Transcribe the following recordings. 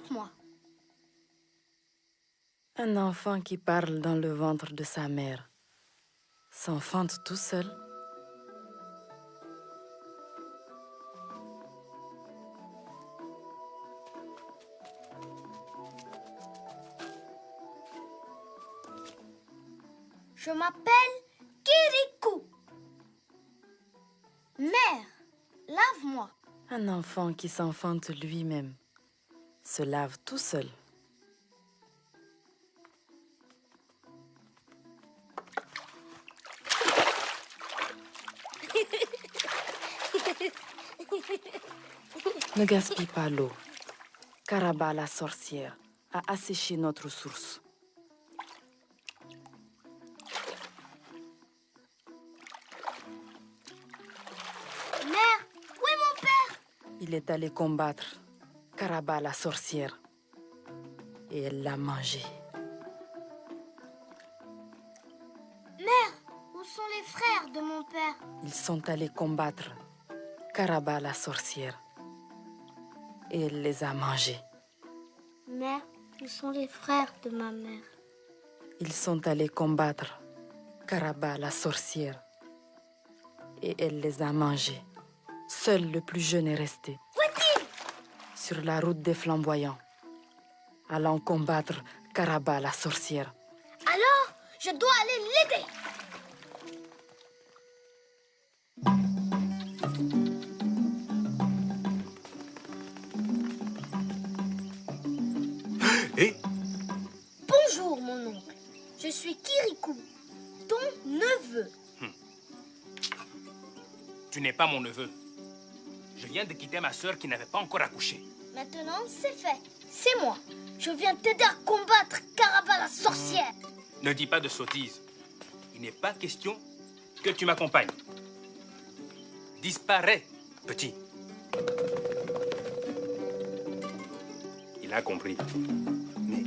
lave-moi. Un enfant qui parle dans le ventre de sa mère s'enfante tout seul. Je m'appelle Kirikou. Mère, lave-moi. Un enfant qui s'enfante lui-même se lave tout seul. Ne gaspille pas l'eau. Karaba la sorcière a asséché notre source. Mère, où est mon père? Il est allé combattre Karaba la sorcière et elle l'a mangé. Mère, où sont les frères de mon père? Ils sont allés combattre Karaba la sorcière et elle les a mangés. Mère, où sont les frères de ma mère? Ils sont allés combattre Karaba la sorcière et elle les a mangés. Seul le plus jeune est resté. Où est-il? Sur la route des flamboyants, allant combattre Karaba la sorcière. Alors, je dois aller l'aider. Et Bonjour, mon oncle. Je suis Kirikou, ton neveu. tu n'es pas mon neveu. Je viens de quitter ma sœur qui n'avait pas encore accouché. Maintenant, c'est fait. C'est moi. Je viens t'aider à combattre Karaba la sorcière. Ne dis pas de sottises. Il n'est pas question que tu m'accompagnes. Disparais, petit. Il a compris. Mais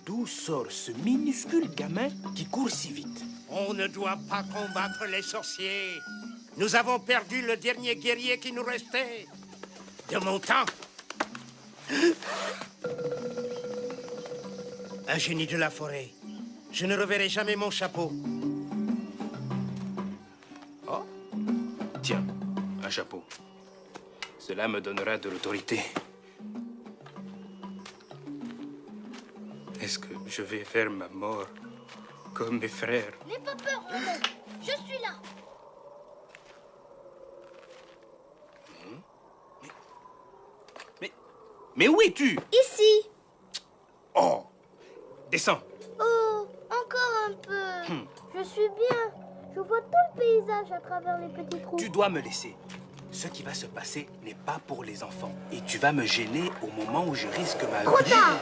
d'où sort ce minuscule gamin qui court si vite? On ne doit pas combattre les sorciers. Nous avons perdu le dernier guerrier qui nous restait. De mon temps. Un génie de la forêt. Je ne reverrai jamais mon chapeau. Oh, tiens, un chapeau. Cela me donnera de l'autorité. Est-ce que je vais faire ma mort comme mes frères? N'aie pas peur, mon oncle. Je suis là. Mais où es-tu? Ici. Oh, descends. Oh, encore un peu. Je suis bien. Je vois tout le paysage à travers les petits trous. Tu dois me laisser. Ce qui va se passer n'est pas pour les enfants. Et tu vas me gêner au moment où je risque ma vie. Trop tard.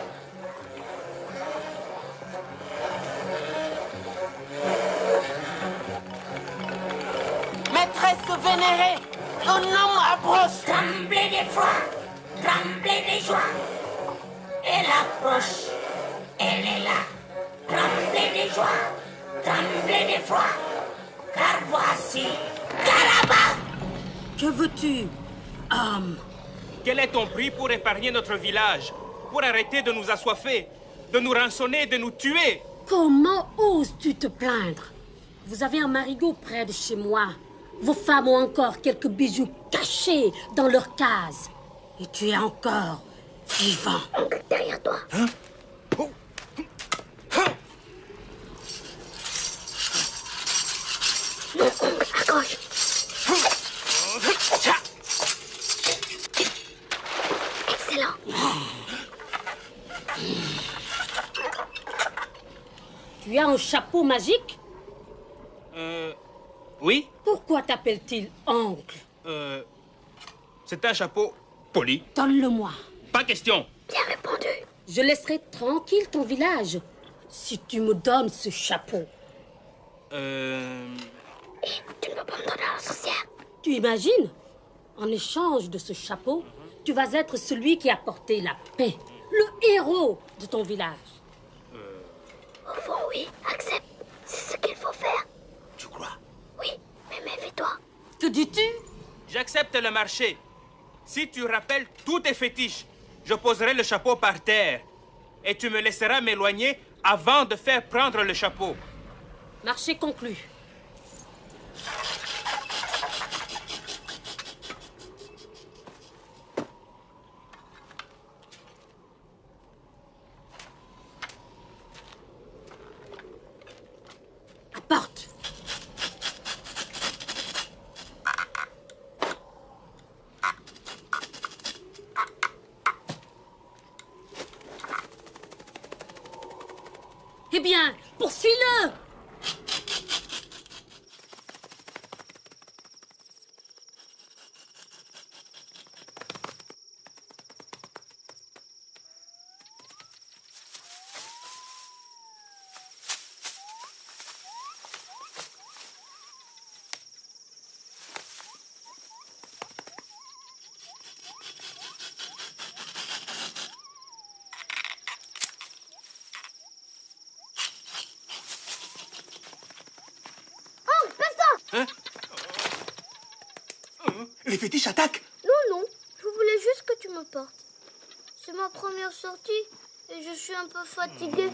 Maîtresse vénérée, ton homme approche. Tremblez d'effroi, tremblez de joie. Elle approche, elle est là. Tremblez de joie, tremblez d'effroi. Car voici Karaba. Que veux-tu, homme? Quel est ton prix pour épargner notre village? Pour arrêter de nous assoiffer, de nous rançonner, de nous tuer? Comment oses-tu te plaindre? Vous avez un marigot près de chez moi. Vos femmes ont encore quelques bijoux cachés dans leurs cases. Et tu es encore vivant. Derrière toi. Mon oncle, à gauche. Excellent. Tu as un chapeau magique? Oui? Pourquoi t'appelle-t-il oncle? C'est un chapeau poli. Donne-le-moi. Pas question. Bien répondu. Je laisserai tranquille ton village si tu me donnes ce chapeau. Tu ne peux pas me donner à la sorcière. Tu imagines? En échange de ce chapeau, tu vas être celui qui a porté la paix, le héros de ton village. Au fond, oui, accepte. C'est ce qu'il faut faire. Tu crois? Oui, mais méfie-toi. Que dis-tu? J'accepte le marché. Si tu rappelles tous tes fétiches, je poserai le chapeau par terre. Et tu me laisseras m'éloigner avant de faire prendre le chapeau. Marché conclu. Apporte. Eh bien, poursuis-le! Hein? Les fétiches attaquent! Non, non, je voulais juste que tu me portes. C'est ma première sortie et je suis un peu fatiguée.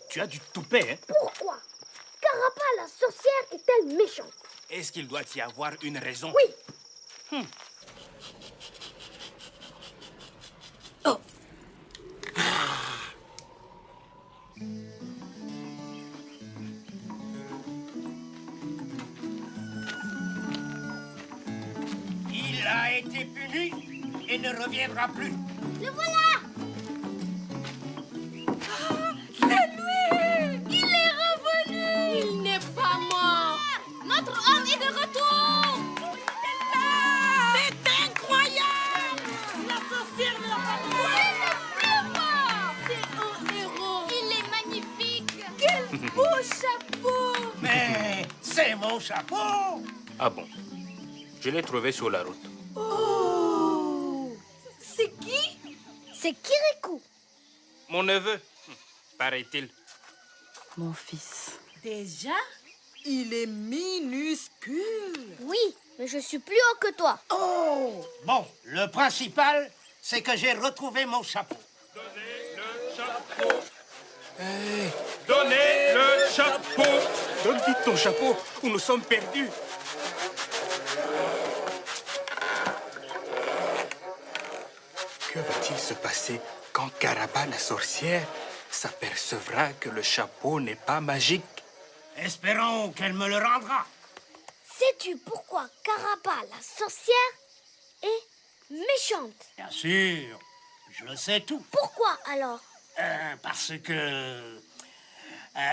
Tu as du toupet, hein? Pourquoi Carapa, la sorcière, est-elle méchante? Est-ce qu'il doit y avoir une raison? Oui. Oh! Il a été puni et ne reviendra plus. Le voilà. C'est lui! Il est revenu! Il n'est pas mort! Notre homme est de retour. C'est incroyable! La sorcière ne l'a pas mort! C'est un héros! Il est magnifique. Quel beau chapeau! Mais c'est mon chapeau. Ah bon? Je l'ai trouvé sur la route. Oh! C'est qui? C'est Kirikou. Mon neveu, paraît-il. Mon fils. Déjà, il est minuscule. Oui, mais je suis plus haut que toi. Oh! Bon, le principal, c'est que j'ai retrouvé mon chapeau. Donnez le chapeau! Donne vite ton chapeau ou nous sommes perdus. Que va-t-il se passer quand Caraba, la sorcière, s'apercevra que le chapeau n'est pas magique? Espérons qu'elle me le rendra. Sais-tu pourquoi Carapa, la sorcière, est méchante? Bien sûr, je le sais tout. Pourquoi alors? Parce que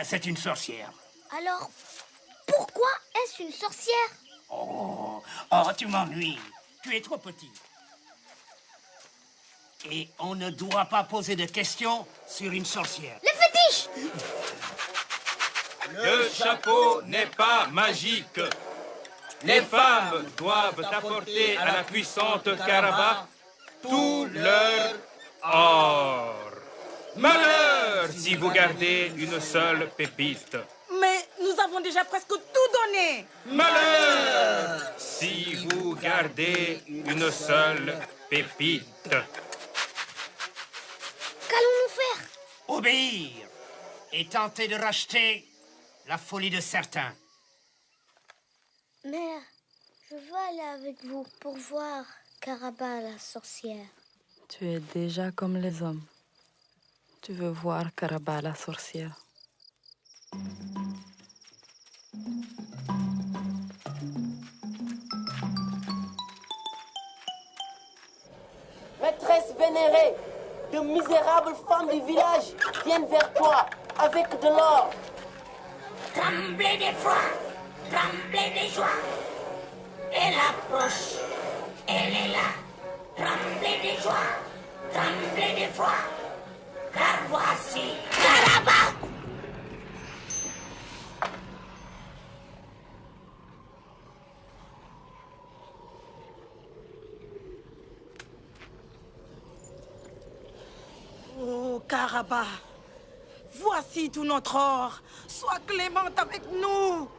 c'est une sorcière. Alors, pourquoi est-ce une sorcière? Oh, tu m'ennuies. Tu es trop petit. Et on ne doit pas poser de questions sur une sorcière. Les fétiches! Le chapeau n'est pas magique. Les femmes doivent apporter à la puissante Caraba tout leur or. Malheur si vous gardez une seule pépite. Mais nous avons déjà presque tout donné. Malheur si vous gardez une seule pépite. Qu'allons-nous faire? Obéir et tenter de racheter la folie de certains. Mère, je veux aller avec vous pour voir Caraba, la sorcière. Tu es déjà comme les hommes. Tu veux voir Caraba, la sorcière. Maîtresse vénérée, de misérables femmes du village viennent vers toi avec de l'or. Tremblez d'effroi, tremblez de joie. Elle approche, elle est là. Tremblez de joie, tremblez d'effroi. Car voici Caraba. Oh, Caraba, voici tout notre or. Sois clémente avec nous.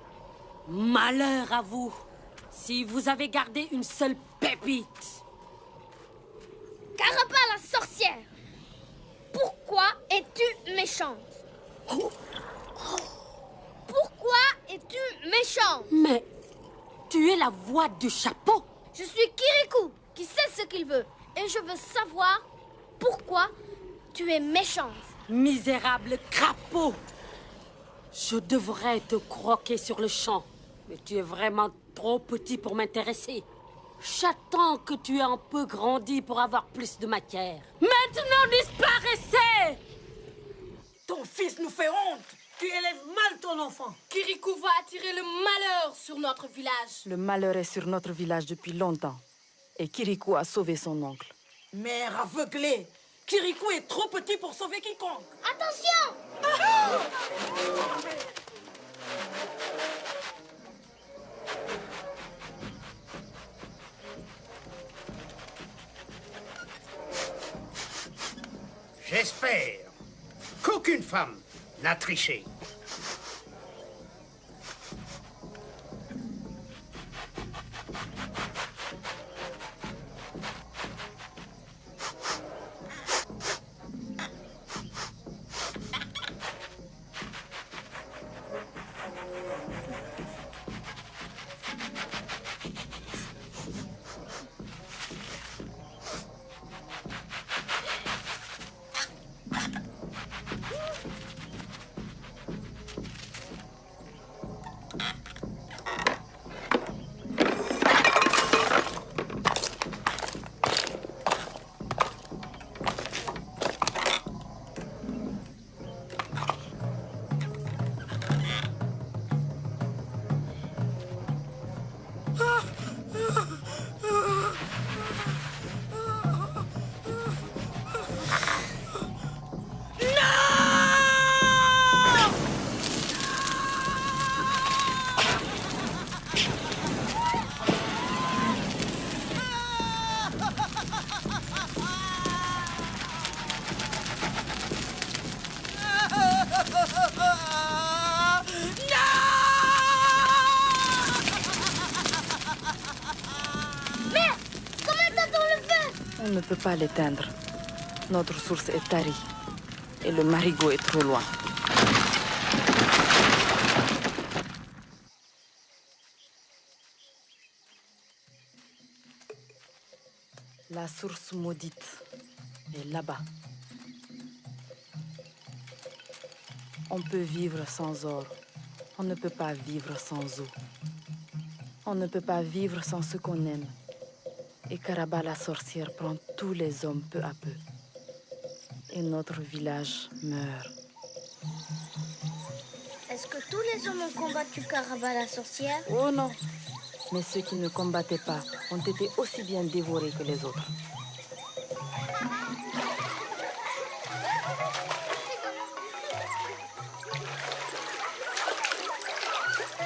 Malheur à vous, si vous avez gardé une seule pépite. Caraba, la sorcière, Pourquoi es-tu méchante? Pourquoi es-tu méchante? Mais tu es la voix du chapeau. Je suis Kirikou, qui sait ce qu'il veut. Et je veux savoir pourquoi tu es méchante. Misérable crapaud. Je devrais te croquer sur le champ. Mais tu es vraiment trop petit pour m'intéresser. J'attends que tu aies un peu grandi pour avoir plus de matière. Maintenant, disparaissez! Ton fils nous fait honte. Tu élèves mal ton enfant. Kirikou va attirer le malheur sur notre village. Le malheur est sur notre village depuis longtemps. Et Kirikou a sauvé son oncle. Mère aveuglée. Kirikou est trop petit pour sauver quiconque. Attention! J'espère qu'aucune femme n'a triché. On ne peut pas l'éteindre. Notre source est tarie. Et le marigot est trop loin. La source maudite est là-bas. On peut vivre sans or. On ne peut pas vivre sans eau. On ne peut pas vivre sans ce qu'on aime. Et Karaba la sorcière prend tous les hommes peu à peu. Et notre village meurt. Est-ce que tous les hommes ont combattu Karaba la sorcière? Oh non! Mais ceux qui ne combattaient pas ont été aussi bien dévorés que les autres.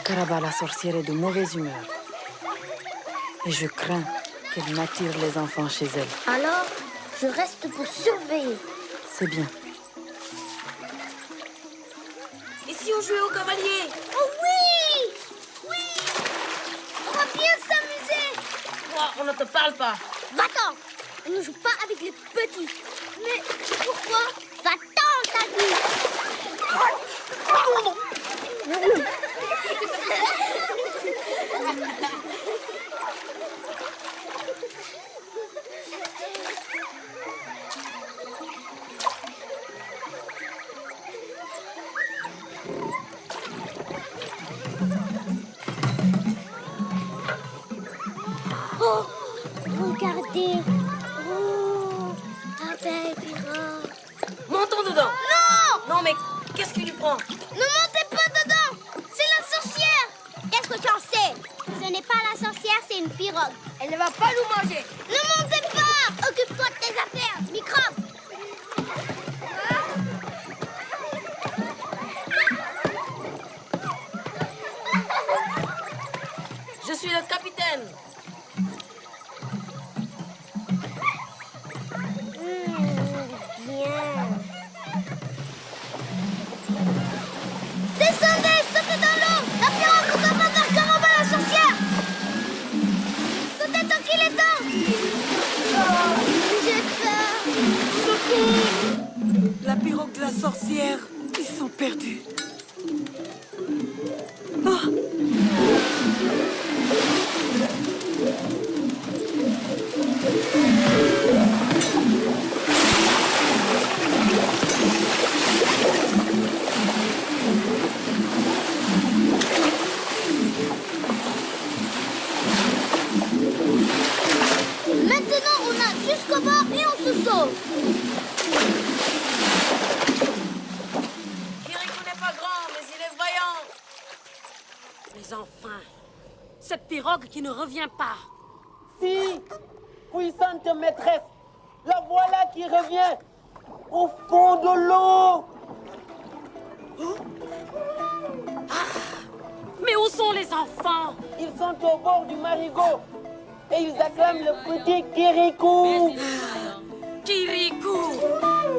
Karaba la sorcière est de mauvaise humeur. Et je crains qu'elle n'attire les enfants chez elle. Alors, je reste pour surveiller. C'est bien. Et si on jouait au cavalier? Oh oui! Oui! On va bien s'amuser! On ne te parle pas. Va-t'en! On ne joue pas avec les petits. Mais pourquoi? Va-t'en, t'as dit! Oh, regardez. Oh, un bel pirogue. Montons dedans. Non! Non, mais qu'est-ce qui lui prend? Ne montez pas dedans! C'est la sorcière! Qu'est-ce que tu en sais? Ce n'est pas la sorcière, c'est une pirogue. Elle ne va pas nous manger. Ne montez pas! Occupe-toi de tes affaires, microbe! Je suis le capitaine. Bien. Descendez, sautez dans l'eau! La pirogue nous emmène vers Karaba la sorcière! Sautez tant qu'il est temps! Oh, j'ai peur! Sautez! La la sorcière. Ils sont perdus. Oh. Maintenant, on a jusqu'au bord et on se sauve. Kirikou n'est pas grand, mais il est vaillant. Mais enfin, cette pirogue qui ne revient pas. Si, puissante maîtresse, la voilà qui revient au fond de l'eau. Mais où sont les enfants? Ils sont au bord du marigot et ils acclament le petit Kirikou. Kirikou!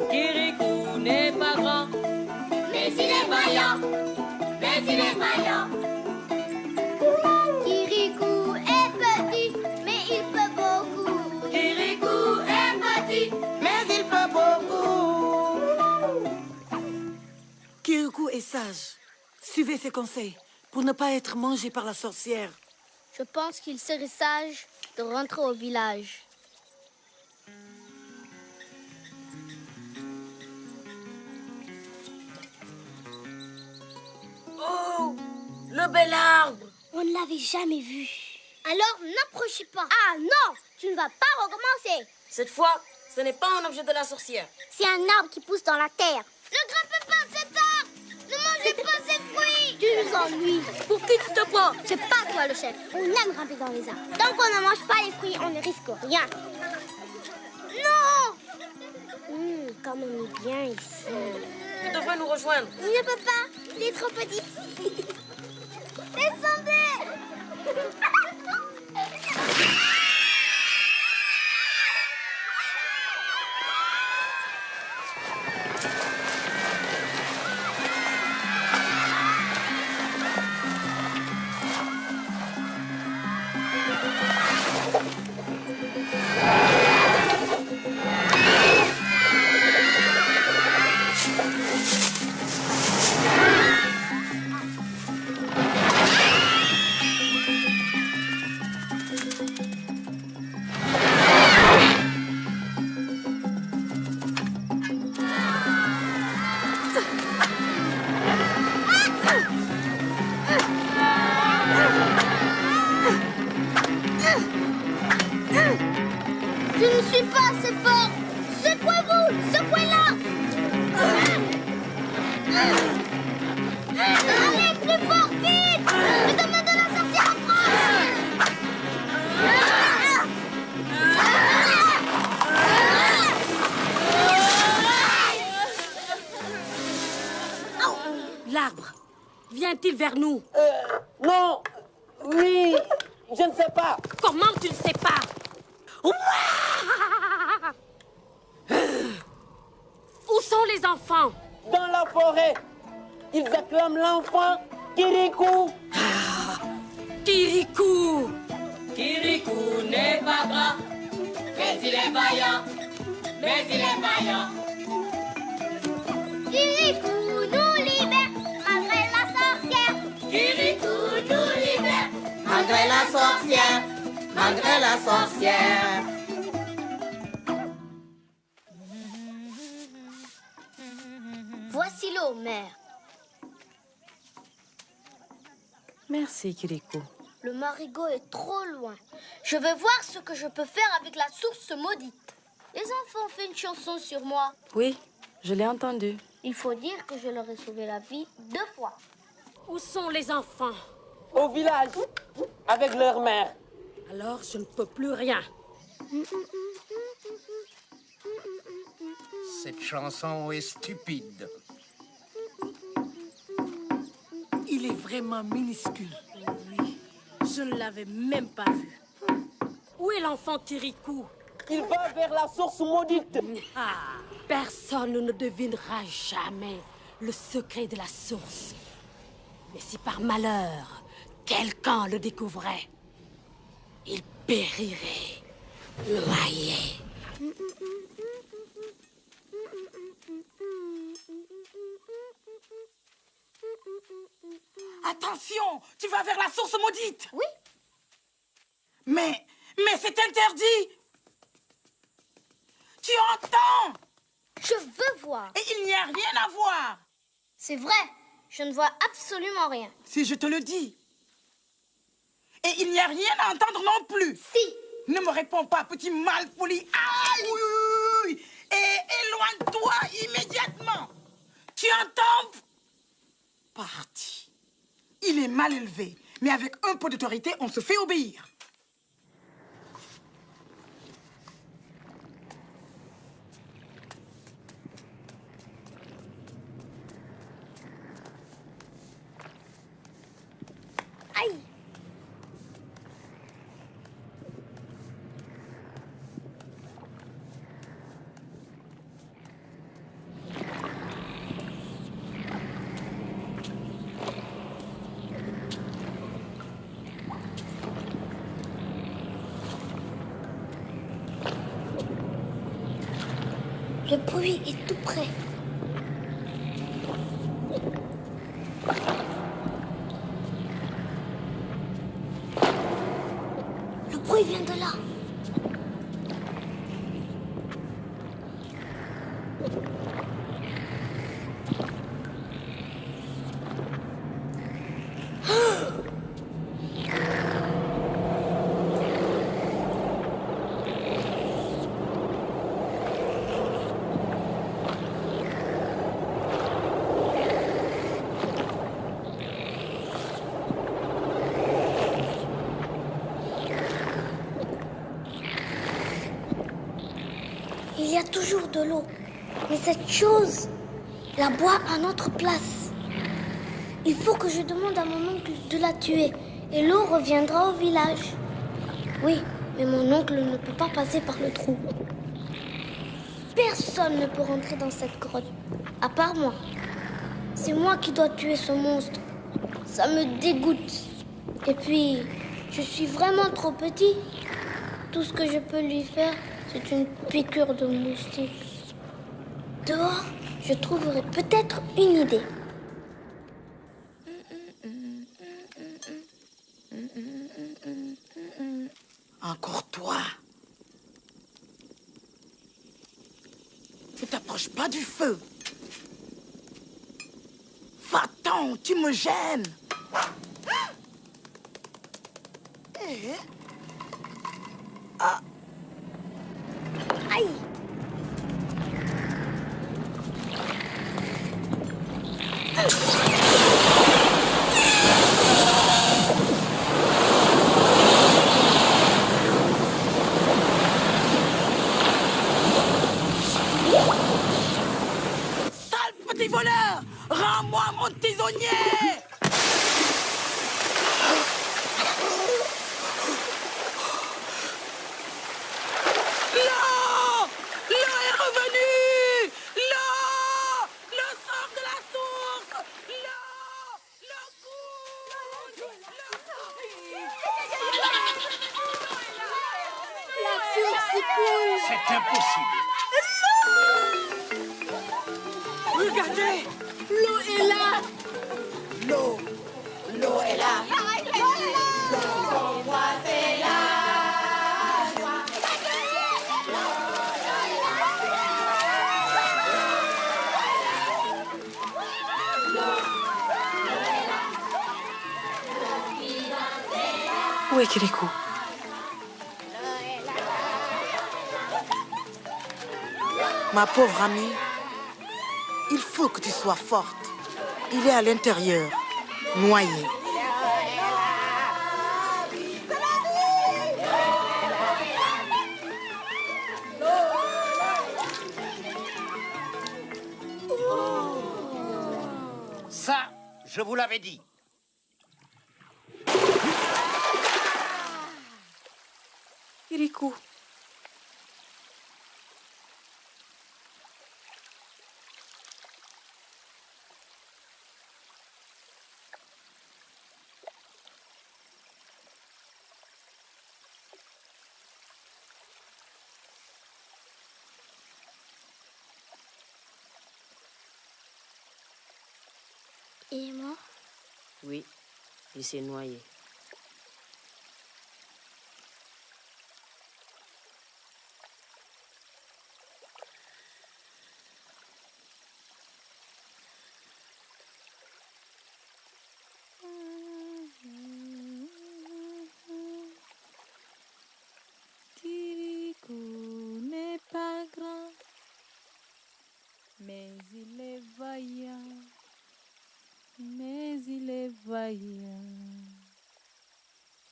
Kirikou n'est pas grand, mais il est vaillant. Mais il est vaillant. Kirikou est petit, mais il peut beaucoup. Kirikou est petit, Mais il peut beaucoup. Kirikou est sage. Suivez ses conseils pour ne pas être mangé par la sorcière. Je pense qu'il serait sage de rentrer au village. Oh, le bel arbre! On ne l'avait jamais vu. Alors n'approchez pas. Ah non, tu ne vas pas recommencer. Cette fois, ce n'est pas un objet de la sorcière. C'est un arbre qui pousse dans la terre. Ne grimpez pas cet arbre. Ne mangez pas ces fruits. Tu nous ennuies. Pour qui tu te prends? C'est pas toi le chef. On aime grimper dans les arbres. Tant qu'on ne mange pas les fruits, on ne risque rien. Non. Comme on est bien ici. Tu devrais nous rejoindre. Il ne peut pas. Il est trop petit. Descendez. Je ne suis pas assez fort. Secouez-vous. Secouez-la. Allez, plus fort, vite. Le domaine de la sorcière approche. L'arbre, vient-il vers nous? Non, oui, je ne sais pas. Comment tu ne sais pas? Où sont les enfants? Dans la forêt, ils acclament l'enfant Kirikou. Kirikou! Kirikou n'est pas grand, mais il est vaillant. Mais il est vaillant. Kirikou nous libère malgré la sorcière. Kirikou nous libère, malgré la sorcière. Malgré la sorcière. Voici l'eau, mère. Merci, Kirikou. Le marigot est trop loin. Je vais voir ce que je peux faire avec la source maudite. Les enfants ont fait une chanson sur moi. Oui, je l'ai entendu. Il faut dire que je leur ai sauvé la vie 2 fois. Où sont les enfants? Au village, avec leur mère. Alors je ne peux plus rien. Cette chanson est stupide. Il est vraiment minuscule. Oui, je ne l'avais même pas vu. Où est l'enfant Kirikou? Il va vers la source maudite. Ah, personne ne devinera jamais le secret de la source. Mais si par malheur, quelqu'un le découvrait, il périrait, noyé. Attention, tu vas vers la source maudite. Oui. Mais c'est interdit. Tu entends? Je veux voir. Et il n'y a rien à voir. C'est vrai, je ne vois absolument rien. Si je te le dis. Et il n'y a rien à entendre non plus. Si. Ne me réponds pas, petit malpoli. Aïe! Oui, oui, oui. Et éloigne-toi immédiatement. Tu entends? Parti. Il est mal élevé, mais avec un peu d'autorité, on se fait obéir. Aïe. Le bruit est tout près. Le bruit vient de là. Il y a toujours de l'eau, mais cette chose la boit à notre place. Il faut que je demande à mon oncle de la tuer et l'eau reviendra au village. Oui, mais mon oncle ne peut pas passer par le trou. Personne ne peut rentrer dans cette grotte, à part moi. C'est moi qui dois tuer ce monstre. Ça me dégoûte. Et puis, je suis vraiment trop petit. Tout ce que je peux lui faire, c'est une piqûre de moustique. Dehors, je trouverai peut-être une idée. Encore toi. Ne t'approche pas du feu. Va-t'en, tu me gênes. Ah. Aïe! Sale petit voleur! Rends-moi mon tisonnier! L'eau! L'eau est revenue! L'eau! Le sort de la source! L'eau! Le coule! La source coule! C'est impossible. Regardez! L'eau est là. L'eau est là! Où est Kirikou? Ma pauvre amie, il faut que tu sois forte. Il est à l'intérieur, noyé. Ça, je vous l'avais dit. Kirikou. Il est mort? Oui. Il s'est noyé. Kirikou n'est pas grand, mais il est vaillant, mais il est vaillant.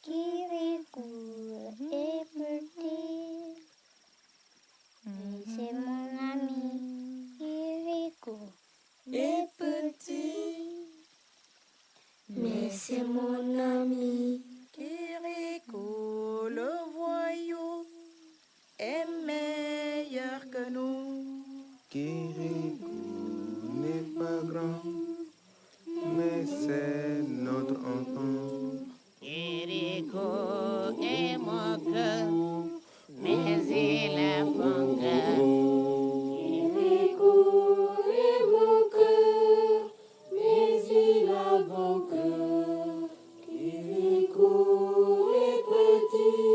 Kirikou est petit, mais c'est mon ami. Kirikou est petit, mais c'est mon ami. Kirikou, le voyou, est meilleur que nous. Kirikou n'est pas grand, mais c'est notre enfant. Kirikou est mon cœur, mais il a bon cœur. Kirikou est mon cœur, mais il a bon cœur. Kirikou est petit,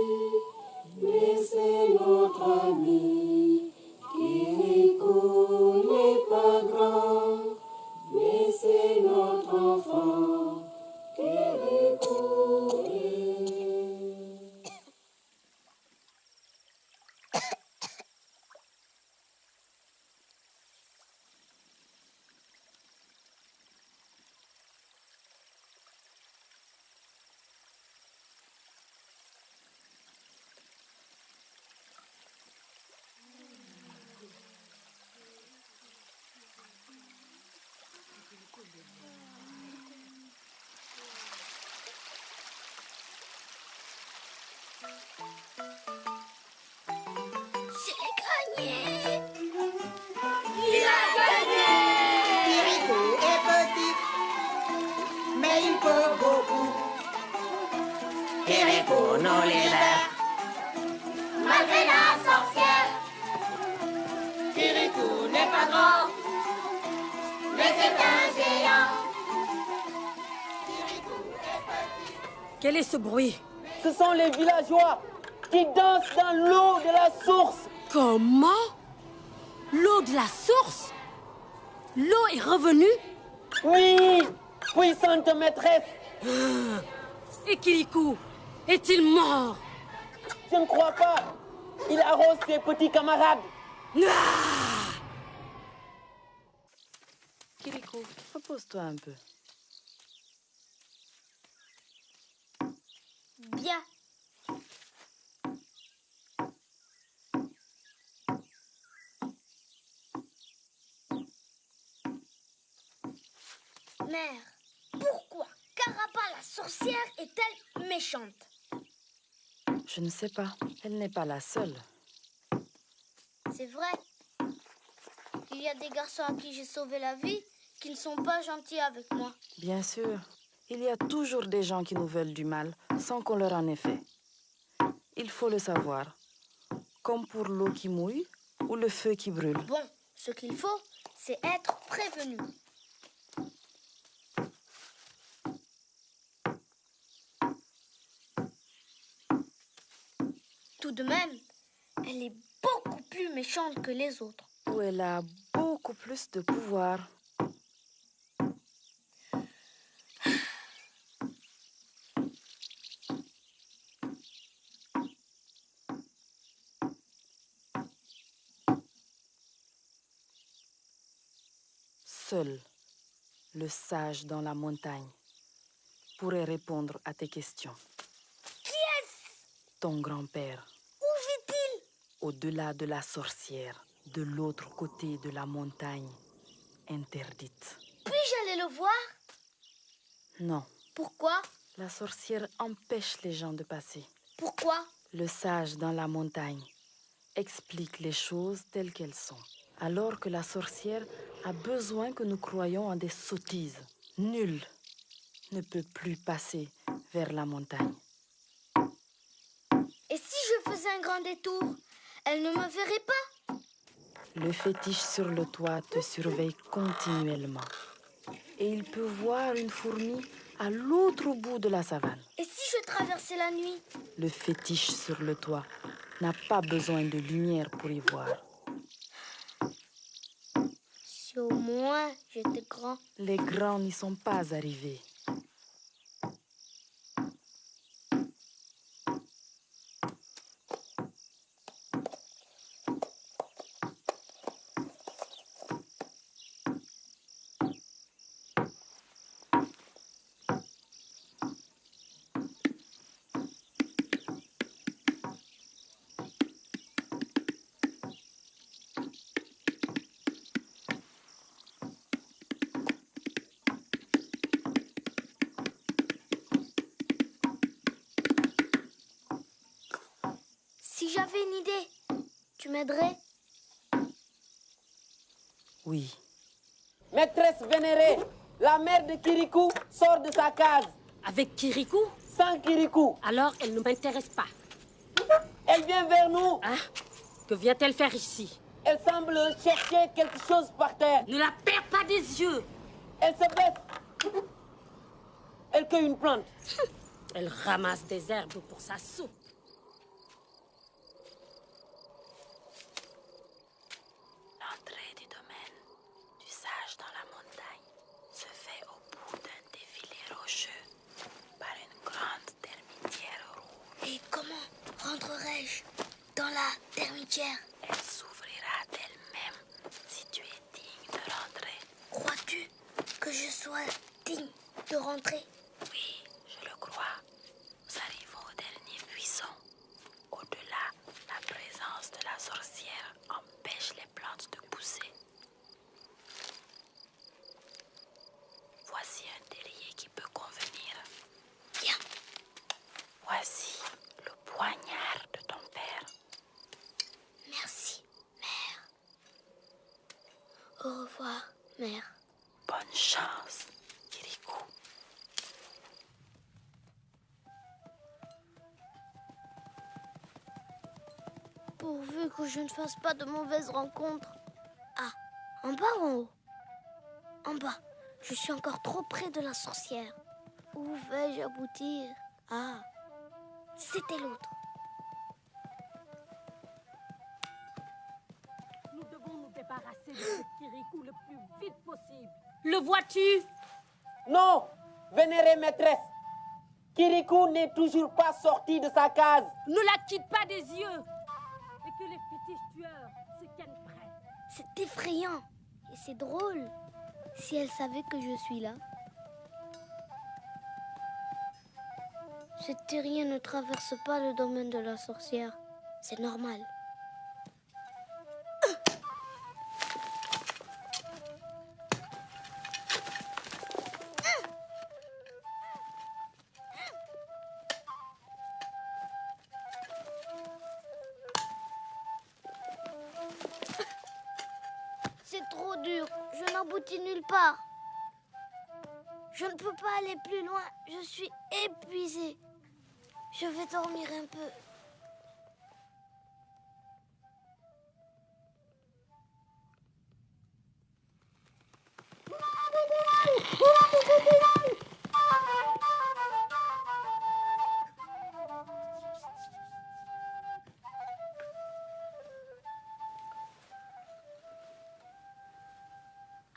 mais c'est notre ami. Kirikou n'est pas grand, mais c'est notre enfant. Kirikou est... J'ai gagné! Il a gagné! Kirikou est petit, mais il peut beaucoup. Kirikou nous libère. Malgré la sorcière, Kirikou n'est pas grand, mais c'est un géant. Quel est ce bruit? Ce sont les villageois qui dansent dans l'eau de la source. Comment? L'eau de la source? L'eau est revenue? Oui, puissante maîtresse. Et Kirikou, est-il mort? Je ne crois pas. Il arrose ses petits camarades. Kirikou, repose-toi un peu. Bien. Mère, pourquoi Caraba la sorcière est-elle méchante? Je ne sais pas. Elle n'est pas la seule. C'est vrai. Il y a des garçons à qui j'ai sauvé la vie qui ne sont pas gentils avec moi. Bien sûr. Il y a toujours des gens qui nous veulent du mal sans qu'on leur en ait fait. Il faut le savoir. Comme pour l'eau qui mouille ou le feu qui brûle. Bon, ce qu'il faut, c'est être prévenu. Tout de même, elle est beaucoup plus méchante que les autres. Où elle a beaucoup plus de pouvoir. Seul le sage dans la montagne pourrait répondre à tes questions. Qui est-ce? Ton grand-père. Où vit-il? Au-delà de la sorcière, de l'autre côté de la montagne interdite. Puis-je aller le voir? Non. Pourquoi? La sorcière empêche les gens de passer. Pourquoi? Le sage dans la montagne explique les choses telles qu'elles sont. Alors que la sorcière a besoin que nous croyions en des sottises. Nul ne peut plus passer vers la montagne. Et si je faisais un grand détour, elle ne me verrait pas? Le fétiche sur le toit te surveille continuellement. Et il peut voir une fourmi à l'autre bout de la savane. Et si je traversais la nuit? Le fétiche sur le toit n'a pas besoin de lumière pour y voir. Si au moins j'étais grand. Les grands n'y sont pas arrivés. Si j'avais une idée, tu m'aiderais? Oui. Maîtresse vénérée, la mère de Kirikou sort de sa case. Avec Kirikou? Sans Kirikou. Alors, elle ne m'intéresse pas. Elle vient vers nous. Hein? Que vient-elle faire ici? Elle semble chercher quelque chose par terre. Ne la perds pas des yeux. Elle se baisse. Elle cueille une plante. Elle ramasse des herbes pour sa soupe. L'entrée du domaine du sage dans la montagne se fait au bout d'un défilé rocheux par une grande termitière rouge. Et comment rentrerai-je dans la termitière? Elle s'ouvrira d'elle-même si tu es digne de rentrer. Crois-tu que je sois digne de rentrer? Oui, je le crois. Nous arrivons au dernier buisson. Au-delà, la présence de la sorcière empêche les plantes de pousser. Voici un terrier qui peut convenir. Viens. Voici le poignard de ton père. Merci, mère. Au revoir, mère. Bonne chance, Kirikou. Pourvu que je ne fasse pas de mauvaises rencontres. Ah, en bas ou en haut? En bas. Je suis encore trop près de la sorcière. Où vais-je aboutir? Ah, c'était l'autre. Nous devons nous débarrasser de ce Kirikou le plus vite possible. Le vois-tu? Non, vénérée maîtresse. Kirikou n'est toujours pas sorti de sa case. Ne la quitte pas des yeux. Et que les fétiches tueurs se tiennent prêts. C'est effrayant. Et c'est drôle. Si elle savait que je suis là. Ce terrien ne traverse pas le domaine de la sorcière. C'est normal. C'est trop dur. Je n'aboutis nulle part. Je ne peux pas aller plus loin. Je suis épuisée. Je vais dormir un peu.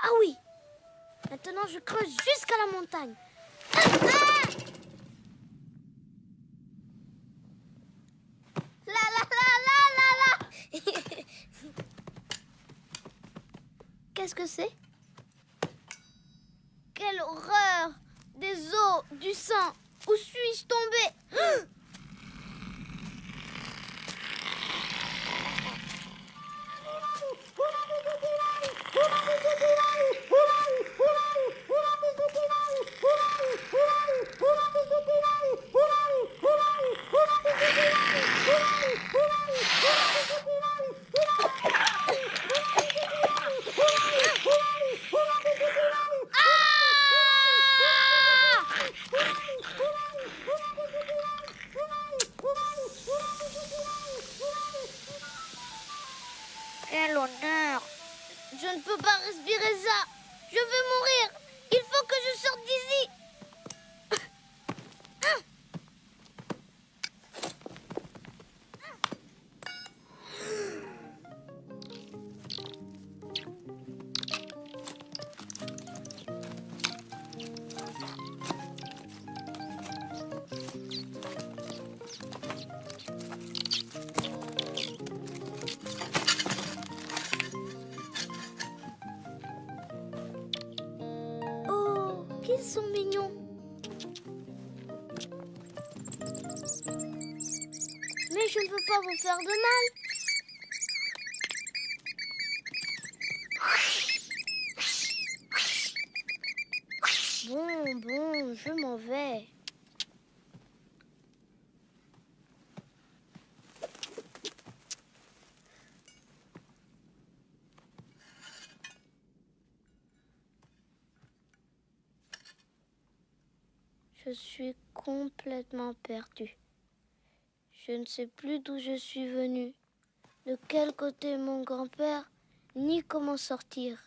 Ah oui. Maintenant, je creuse jusqu'à la montagne. Qu'est-ce que c'est? Quelle horreur! Des os, du sang. Où suis-je tombée? Quel honneur! Je ne peux pas respirer ça! qu'ils sont mignons. Mais je ne veux pas vous faire de mal. Bon, je m'en vais. Je suis complètement perdue. Je ne sais plus d'où je suis venue, de quel côté est mon grand-père, ni comment sortir.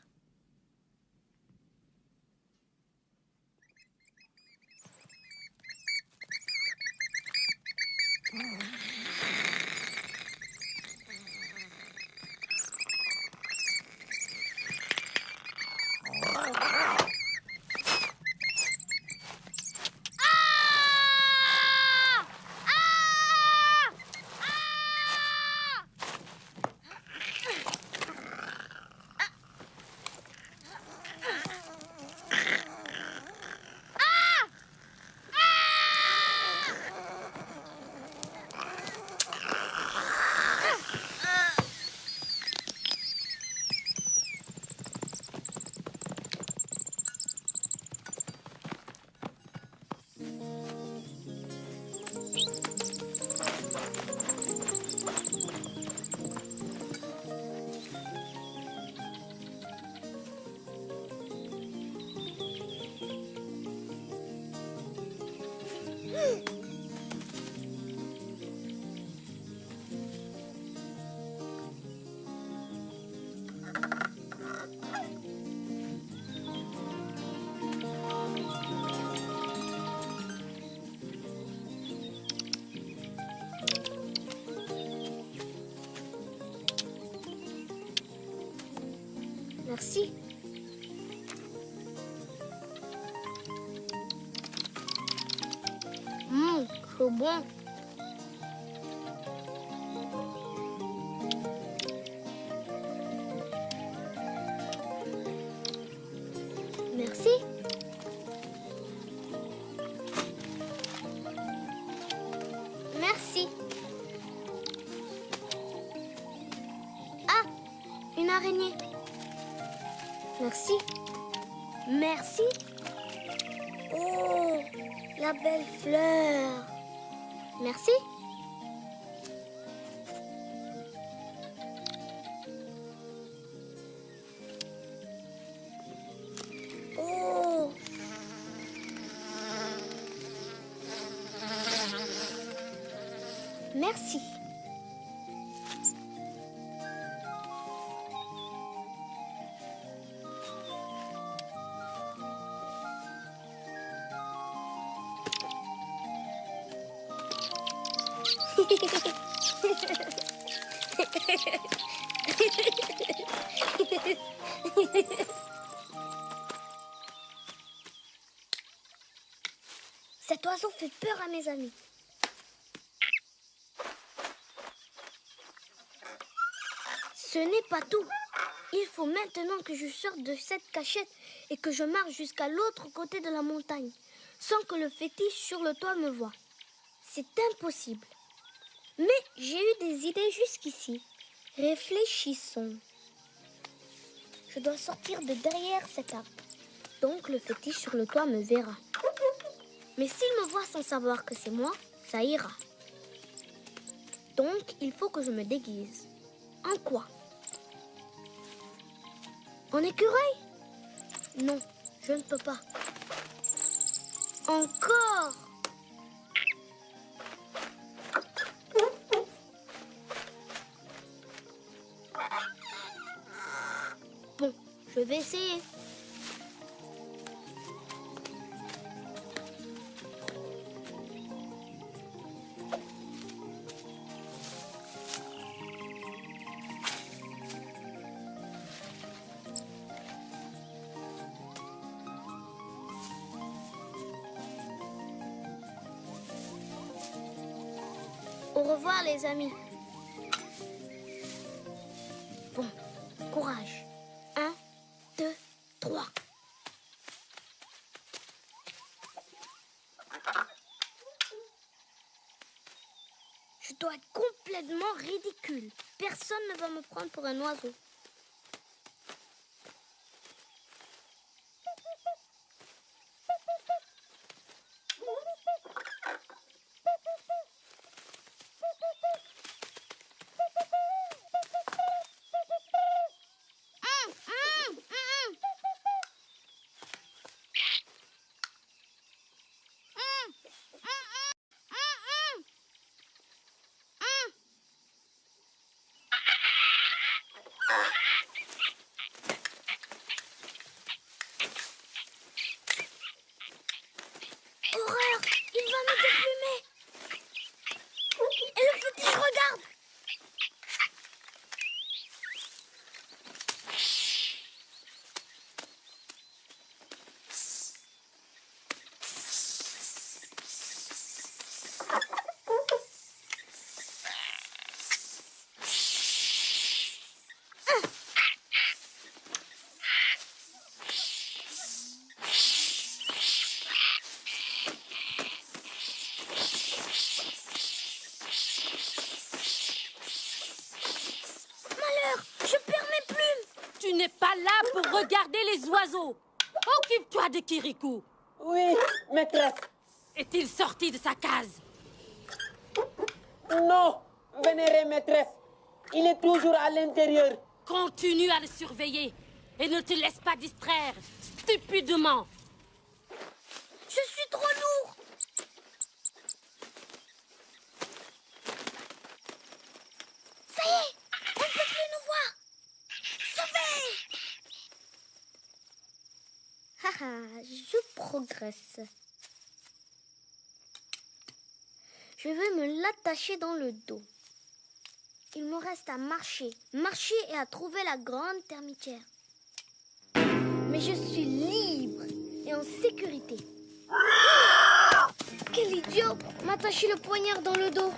Merci. C'est bon. Merci. Merci. Ah, une araignée. Merci. Merci. Oh, la belle fleur. Merci. Oh. Merci. Cet oiseau fait peur à mes amis. Ce n'est pas tout. Il faut maintenant que je sorte de cette cachette et que je marche jusqu'à l'autre côté de la montagne, sans que le fétiche sur le toit me voie. C'est impossible. Mais j'ai eu des idées jusqu'ici. Réfléchissons. Je dois sortir de derrière cet arbre. Donc le fétiche sur le toit me verra. Mais s'il me voit sans savoir que c'est moi, ça ira. Donc il faut que je me déguise. En quoi? En écureuil? Non, je ne peux pas. Encore? Bon, je vais essayer. Au revoir les amis. Bon, courage. 1, 2, 3. dois être complètement ridicule. Personne ne va me prendre pour un oiseau. Horreur! Il va me déplumer! Et le petit, regarde! Tu n'es pas là pour regarder les oiseaux. Occupe-toi de Kirikou. Oui, maîtresse. Est-il sorti de sa case? Non, vénérée maîtresse. Il est toujours à l'intérieur. Continue à le surveiller et ne te laisse pas distraire stupidement. Je suis trop lourd. Ça y est, on ne peut plus nous voir. Sauvez! Haha, je progresse. Je vais me l'attacher dans le dos. Il me reste à marcher et à trouver la grande termitière. Mais je suis libre et en sécurité. Quel idiot! M'attacher le poignard dans le dos.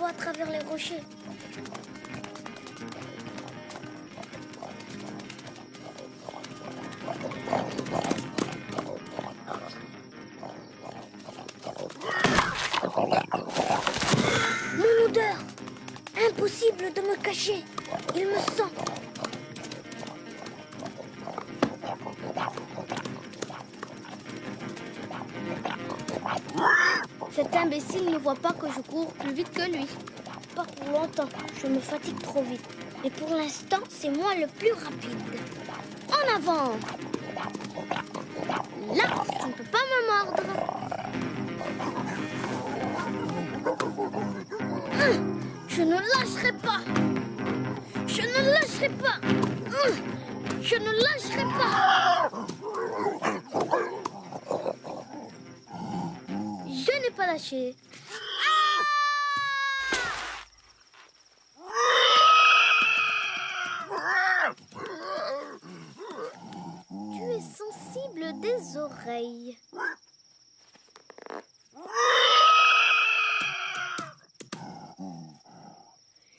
À travers les rochers. Mon odeur! Impossible de me cacher. Il me sent. Cet imbécile ne voit pas que je cours plus vite que lui. Pas pour longtemps, je me fatigue trop vite. Et pour l'instant, c'est moi le plus rapide. En avant! Là, tu ne peux pas me mordre. Je ne lâcherai pas. Je ne lâcherai pas. Je ne lâcherai pas. Je n'ai pas lâché. Tu es sensible des oreilles.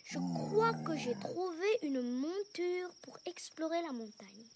Je crois que j'ai trouvé une monture pour explorer la montagne.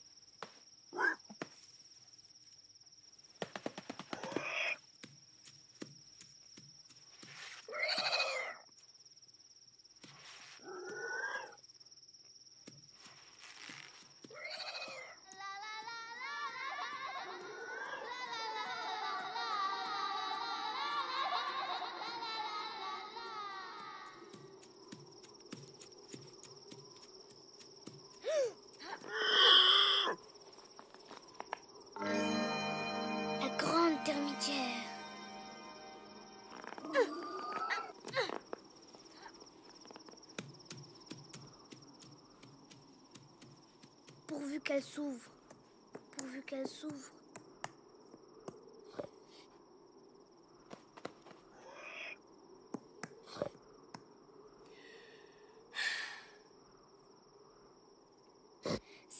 La grande termitière. Pourvu qu'elle s'ouvre. Pourvu qu'elle s'ouvre.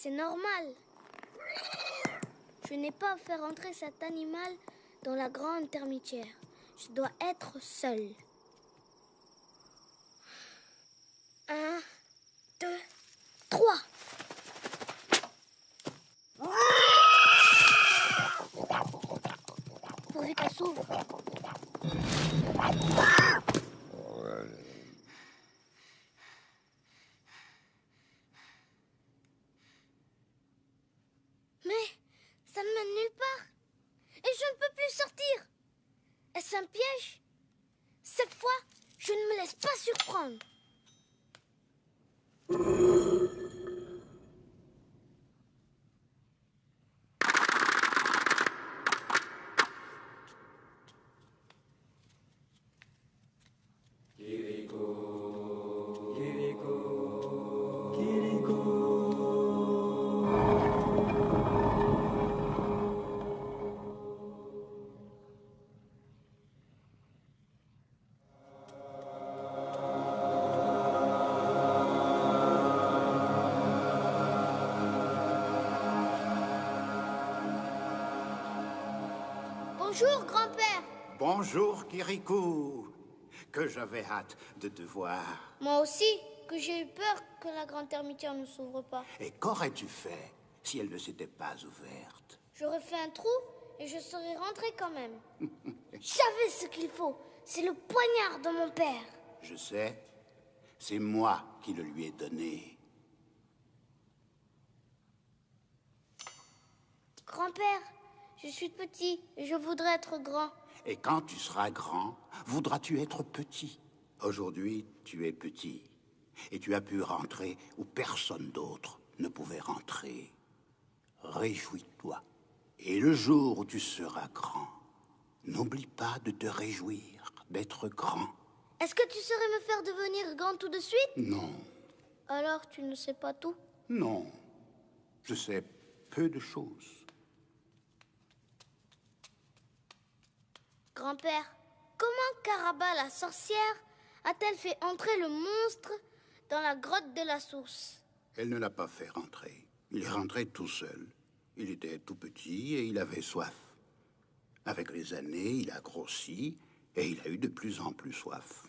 c'est normal. Je n'ai pas à faire entrer cet animal dans la grande termitière. Je dois être seule. 1, 2, 3. Pourvu qu'elle s'ouvre. Mais ça ne mène nulle part. Et je ne peux plus sortir. Est-ce un piège? Cette fois, je ne me laisse pas surprendre. Bonjour, grand-père. Bonjour, Kirikou. Que j'avais hâte de te voir. Moi aussi, que j'ai eu peur que la grande termitière ne s'ouvre pas. Et qu'aurais-tu fait si elle ne s'était pas ouverte? J'aurais fait un trou et je serais rentré quand même. J'avais ce qu'il faut. C'est le poignard de mon père. Je sais. C'est moi qui le lui ai donné. Grand-père, je suis petit et je voudrais être grand. Et quand tu seras grand, voudras-tu être petit? Aujourd'hui, tu es petit. Et tu as pu rentrer où personne d'autre ne pouvait rentrer. Réjouis-toi. Et le jour où tu seras grand, n'oublie pas de te réjouir d'être grand. Est-ce que tu saurais me faire devenir grand tout de suite? Non, Alors tu ne sais pas tout? non. Je sais peu de choses. Grand-père, comment Caraba la sorcière a-t-elle fait entrer le monstre dans la grotte de la source? Elle ne l'a pas fait rentrer. Il est rentré tout seul. Il était tout petit et il avait soif. Avec les années, il a grossi et il a eu de plus en plus soif.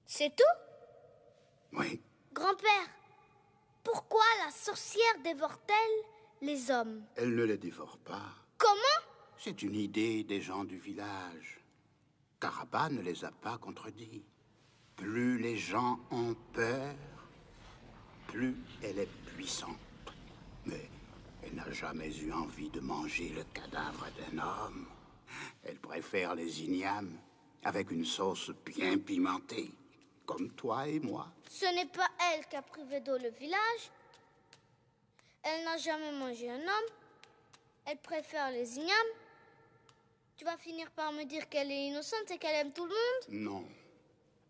C'est tout? Oui. Grand-père, pourquoi la sorcière dévore-t-elle les hommes? Elle ne les dévore pas. Comment? C'est une idée des gens du village. Caraba ne les a pas contredits. Plus les gens ont peur, plus elle est puissante. Mais elle n'a jamais eu envie de manger le cadavre d'un homme. Elle préfère les ignames avec une sauce bien pimentée, comme toi et moi. Ce n'est pas elle qui a privé d'eau le village. Elle n'a jamais mangé un homme. Elle préfère les ignames. Tu vas finir par me dire qu'elle est innocente et qu'elle aime tout le monde? Non,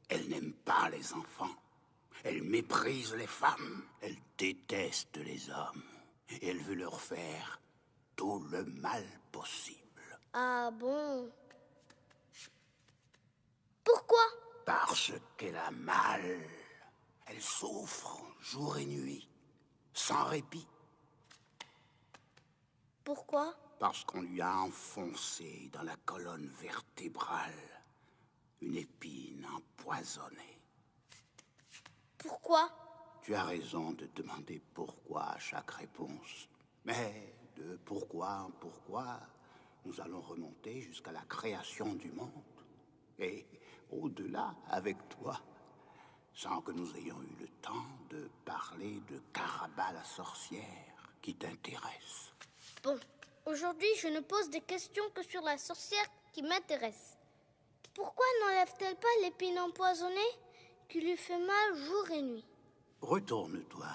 elle n'aime pas les enfants. Elle méprise les femmes. Elle déteste les hommes. Et elle veut leur faire tout le mal possible. Ah bon? Pourquoi? Parce qu'elle a mal. Elle souffre jour et nuit, sans répit. Pourquoi? Parce qu'on lui a enfoncé dans la colonne vertébrale une épine empoisonnée. Pourquoi? Tu as raison de demander pourquoi à chaque réponse. Mais de pourquoi en pourquoi, nous allons remonter jusqu'à la création du monde. Et au-delà avec toi, sans que nous ayons eu le temps de parler de Caraba la sorcière qui t'intéresse. Bon, aujourd'hui je ne pose des questions que sur la sorcière qui m'intéresse. Pourquoi n'enlève-t-elle pas l'épine empoisonnée qui lui fait mal jour et nuit? Retourne-toi.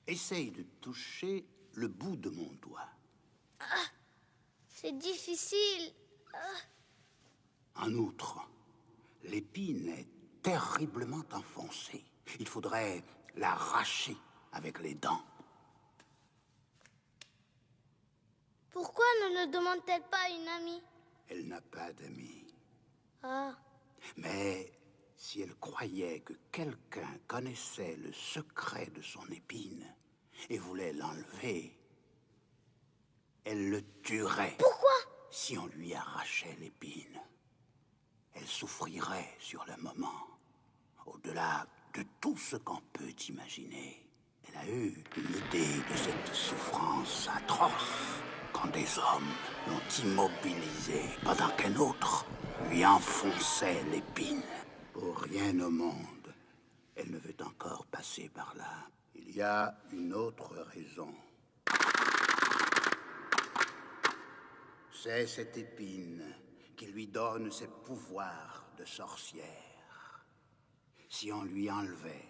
Essaye de toucher le bout de mon doigt. Ah, c'est difficile. Ah. En outre, l'épine est terriblement enfoncée. Il faudrait l'arracher avec les dents. Pourquoi ne le demande-t-elle pas à une amie? Elle n'a pas d'amis. Ah. Mais Si elle croyait que quelqu'un connaissait le secret de son épine et voulait l'enlever, elle le tuerait. Pourquoi? Si on lui arrachait l'épine, elle souffrirait sur le moment. Au-delà de tout ce qu'on peut imaginer, elle a eu une idée de cette souffrance atroce quand des hommes l'ont immobilisée pendant qu'un autre lui enfonçait l'épine. Pour rien au monde, elle ne veut encore passer par là. Il y a une autre raison. C'est cette épine qui lui donne ses pouvoirs de sorcière. Si on lui enlevait,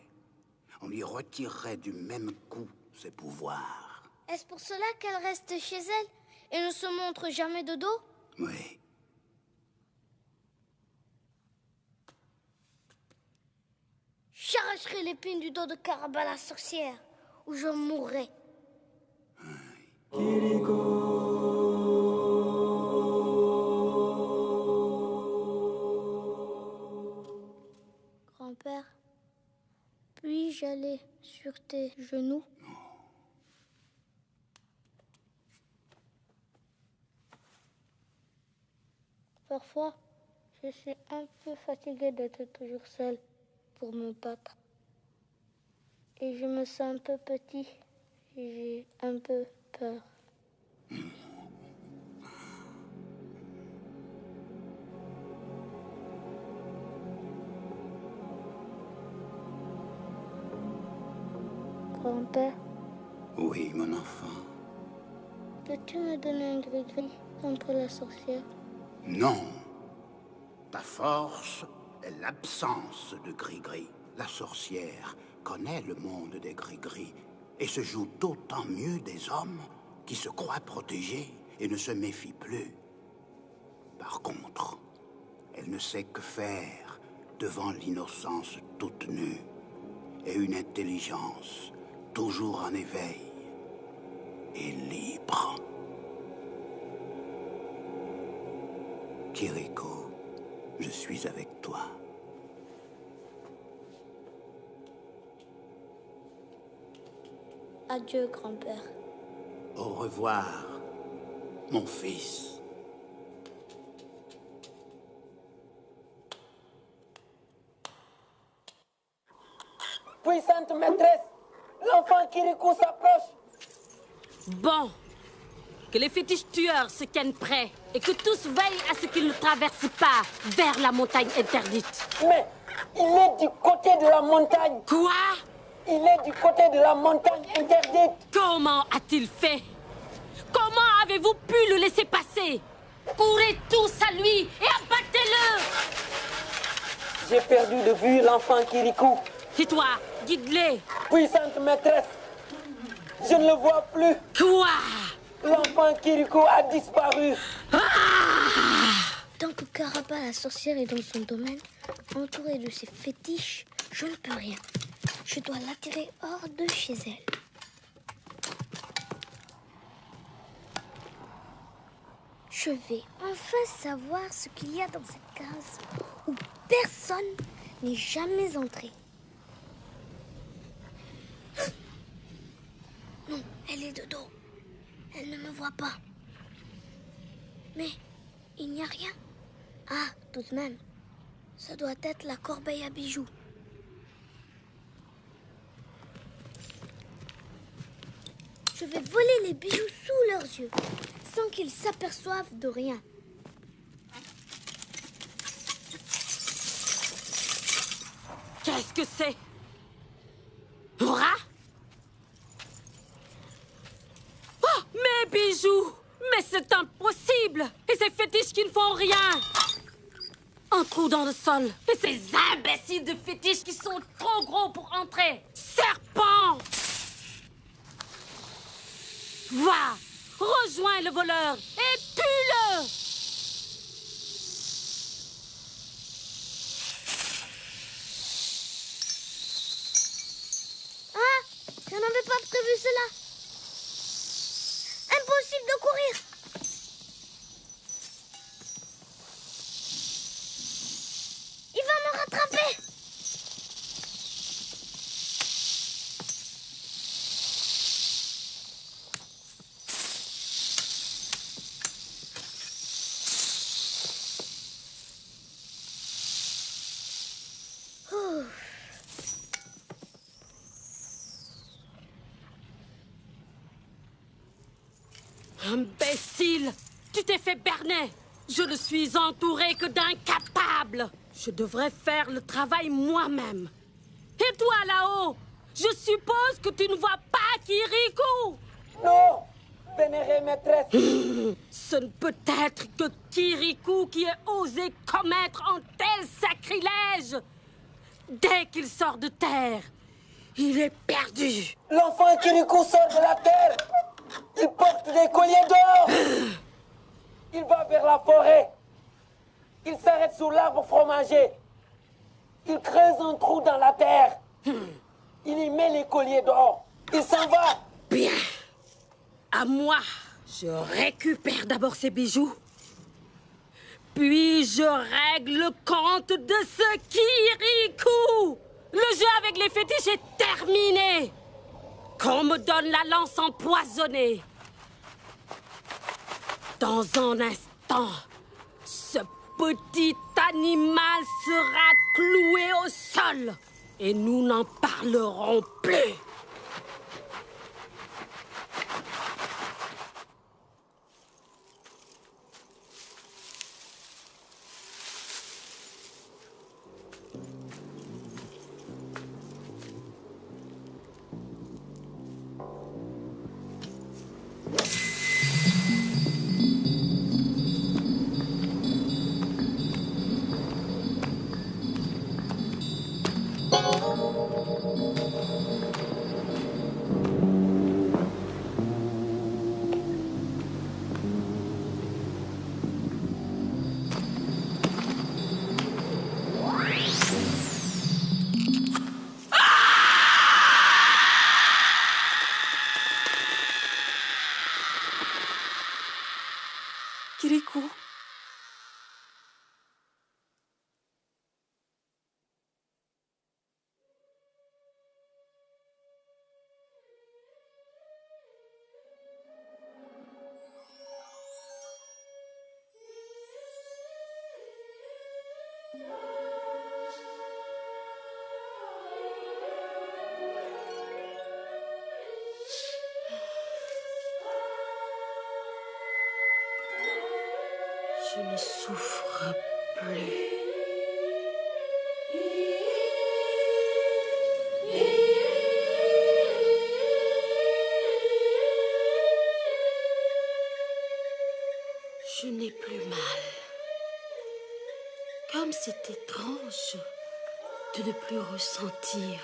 on lui retirerait du même coup ses pouvoirs. Est-ce pour cela qu'elle reste chez elle et ne se montre jamais de dos? Oui. J'arracherai l'épine du dos de Caraba la sorcière, ou je mourrai. Grand-père, puis-je aller sur tes genoux? Parfois, je suis un peu fatiguée d'être toujours seule pour me battre. Et je me sens un peu petit. J'ai un peu peur. Grand-père, Oui, mon enfant. peux-tu me donner un gris-gris contre la sorcière? Non. Ta force est l'absence de gris-gris. La sorcière connaît le monde des gris-gris et se joue d'autant mieux des hommes qui se croient protégés et ne se méfient plus. Par contre, elle ne sait que faire devant l'innocence toute nue et une intelligence toujours en éveil et libre. Kiriko, je suis avec toi. Adieu, grand-père. Au revoir, mon fils. Puissante maîtresse, l'enfant Kiriko s'approche. Bon, que les fétiches tueurs se tiennent prêts et que tous veillent à ce qu'ils ne traversent pas vers la montagne interdite. Mais il est du côté de la montagne. Quoi? Il est du côté de la montagne interdite. Comment a-t-il fait? Comment avez-vous pu le laisser passer? Courez tous à lui et abattez-le! J'ai perdu de vue l'enfant Kiriko. Et toi, guide-les. Puissante maîtresse, je ne le vois plus. Quoi? L'enfant Kiriko a disparu. Tant que Caraba la sorcière est dans son domaine, entourée de ses fétiches, je ne peux rien. Je dois l'attirer hors de chez elle. Je vais enfin savoir ce qu'il y a dans cette case où personne n'est jamais entré. Non, elle est de dos. Elle ne me voit pas. Mais il n'y a rien. Ah, tout de même. Ça doit être la corbeille à bijoux. Je vais voler les bijoux sous leurs yeux, sans qu'ils s'aperçoivent de rien. Qu'est-ce que c'est? Un rat? Oh, mes bijoux! Mais c'est impossible! Et ces fétiches qui ne font rien! Un trou dans le sol. Et ces imbéciles de fétiches qui sont trop gros pour entrer. Serpent! Va! Rejoins le voleur et tue-le! Ah! Je n'avais pas prévu cela. Impossible de courir. Il va me rattraper. Imbécile! Tu t'es fait berner! Je ne suis entourée que d'incapables! Je devrais faire le travail moi-même. Et toi, là-haut? Je suppose que tu ne vois pas Kirikou! Non! Vénérée maîtresse! Ce ne peut être que Kirikou qui ait osé commettre un tel sacrilège! Dès qu'il sort de terre, il est perdu! L'enfant Kirikou sort de la terre! Il porte des colliers d'or! Il va vers la forêt! Il s'arrête sous l'arbre fromager! Il creuse un trou dans la terre! Il y met les colliers d'or! Il s'en va! Bien! À moi! Je récupère d'abord ces bijoux. Puis je règle le compte de ce Kirikou! Le jeu avec les fétiches est terminé! Qu'on me donne la lance empoisonnée! Dans un instant, ce petit animal sera cloué au sol et nous n'en parlerons plus! Kirikou. Je ne souffre plus. Je n'ai plus mal. Comme c'est étrange de ne plus ressentir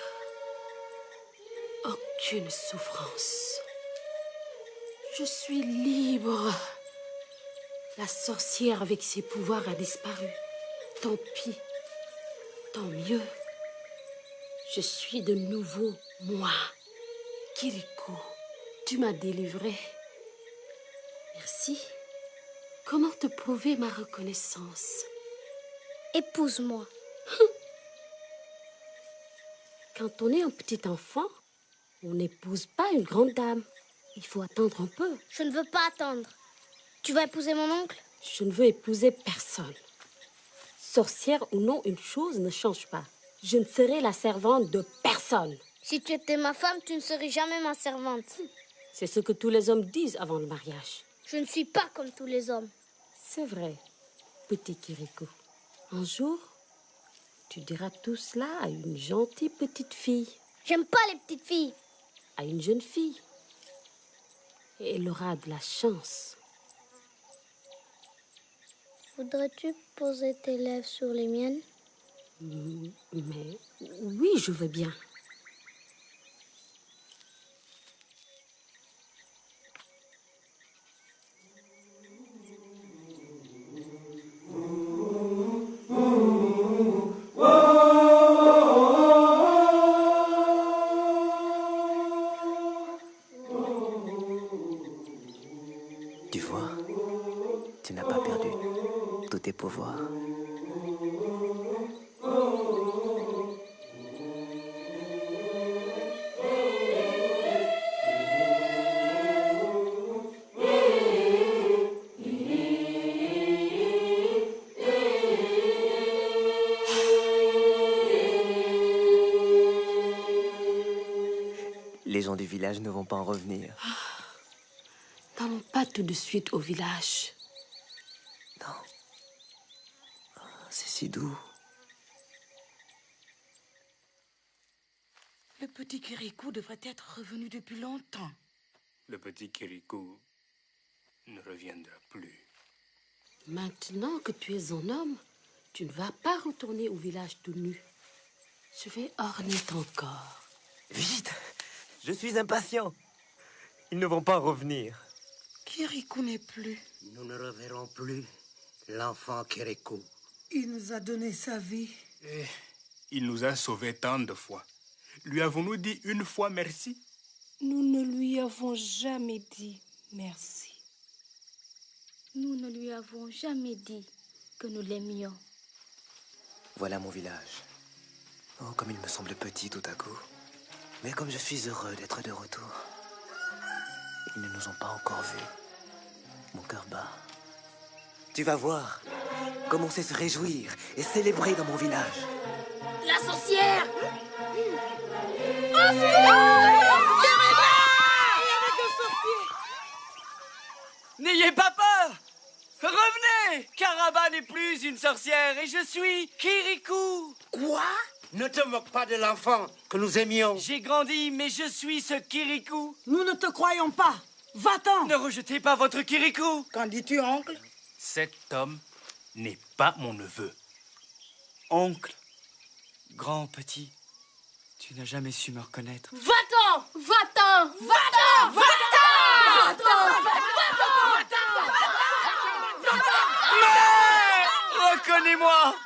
aucune souffrance. Je suis libre. La sorcière avec ses pouvoirs a disparu. Tant pis. Tant mieux. Je suis de nouveau moi. Kirikou, tu m'as délivrée. Merci. Comment te prouver ma reconnaissance? Épouse-moi. Quand on est un petit enfant, on n'épouse pas une grande dame. Il faut attendre un peu. Je ne veux pas attendre. Tu vas épouser mon oncle? Je ne veux épouser personne. Sorcière ou non, une chose ne change pas. Je ne serai la servante de personne. Si tu étais ma femme, tu ne serais jamais ma servante. C'est ce que tous les hommes disent avant le mariage. Je ne suis pas comme tous les hommes. C'est vrai, petit Kirikou. Un jour, tu diras tout cela à une gentille petite fille. J'aime pas les petites filles. À une jeune fille. Et elle aura de la chance. Voudrais-tu poser tes lèvres sur les miennes? Mais oui, je veux bien. Tu vois, tu n'as pas perdu tous tes pouvoirs. Les gens du village ne vont pas en revenir. Dans rentre pas tout de suite au village. Non. C'est si doux. Le petit Kirikou devrait être revenu depuis longtemps. Le petit Kirikou ne reviendra plus. Maintenant que tu es un homme, tu ne vas pas retourner au village tout nu. Je vais orner ton corps. Vite! Je suis impatient. Ils ne vont pas revenir. Kirikou n'est plus. Nous ne reverrons plus l'enfant Kirikou. Il nous a donné sa vie. Et il nous a sauvés tant de fois. Lui avons-nous dit une fois merci? Nous ne lui avons jamais dit merci. Nous ne lui avons jamais dit que nous l'aimions. Voilà mon village. Oh, comme il me semble petit tout à coup. Mais comme je suis heureux d'être de retour. Ils ne nous ont pas encore vus. Mon cœur bat. Tu vas voir comme on sait se réjouir et célébrer dans mon village. La sorcière! N'ayez pas peur! Revenez! Karaba n'est plus une sorcière et je suis Kirikou! Quoi? Ne te moque pas de l'enfant que nous aimions. J'ai grandi, mais je suis ce Kirikou. Nous ne te croyons pas. Va-t'en! Ne rejetez pas votre Kirikou! Qu'en dis-tu, oncle? Cet homme n'est pas mon neveu. Oncle, grand, petit, tu n'as jamais su me reconnaître. Va-t'en! Va-t'en! Va-t'en! Va-t'en! Mais reconnais-moi!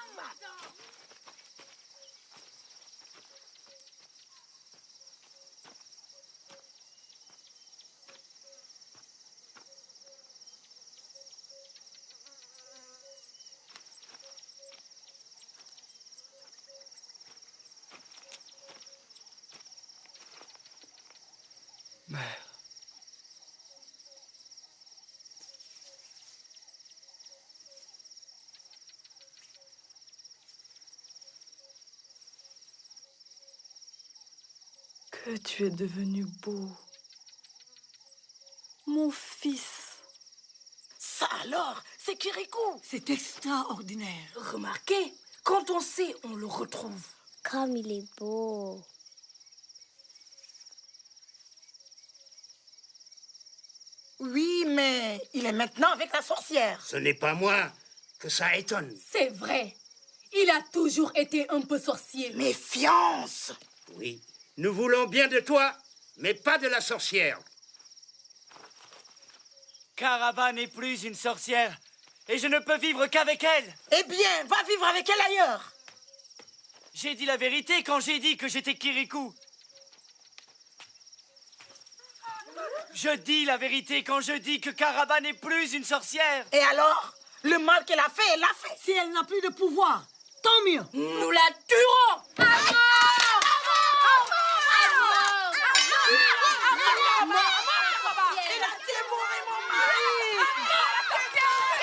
Mère. Que tu es devenu beau. Mon fils. Ça alors, c'est Kirikou. C'est extraordinaire. Remarquez, quand on sait, on le retrouve. Comme il est beau. Oui, mais il est maintenant avec la sorcière. Ce n'est pas moi que ça étonne. C'est vrai. Il a toujours été un peu sorcier. Méfiance! Oui, nous voulons bien de toi, mais pas de la sorcière. Karaba n'est plus une sorcière et je ne peux vivre qu'avec elle. Eh bien, va vivre avec elle ailleurs. J'ai dit la vérité quand j'ai dit que j'étais Kirikou. Je dis la vérité quand je dis que Karaba n'est plus une sorcière. Et alors? Le mal qu'elle a fait, elle l'a fait. Si elle n'a plus de pouvoir, tant mieux. Nous la tuerons! À mort! Elle a dévoré mon mari.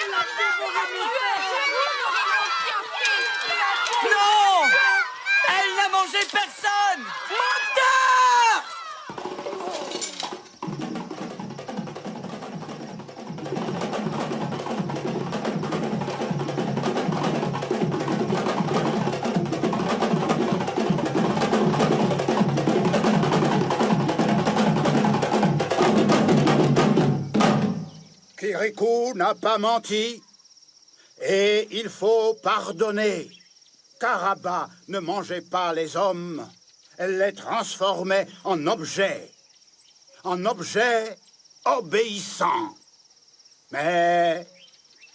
Elle a dévoré mes frères. Non! Elle n'a mangé personne! Menteur! Kirikou n'a pas menti et il faut pardonner. Karaba ne mangeait pas les hommes, elle les transformait en objets obéissants. Mais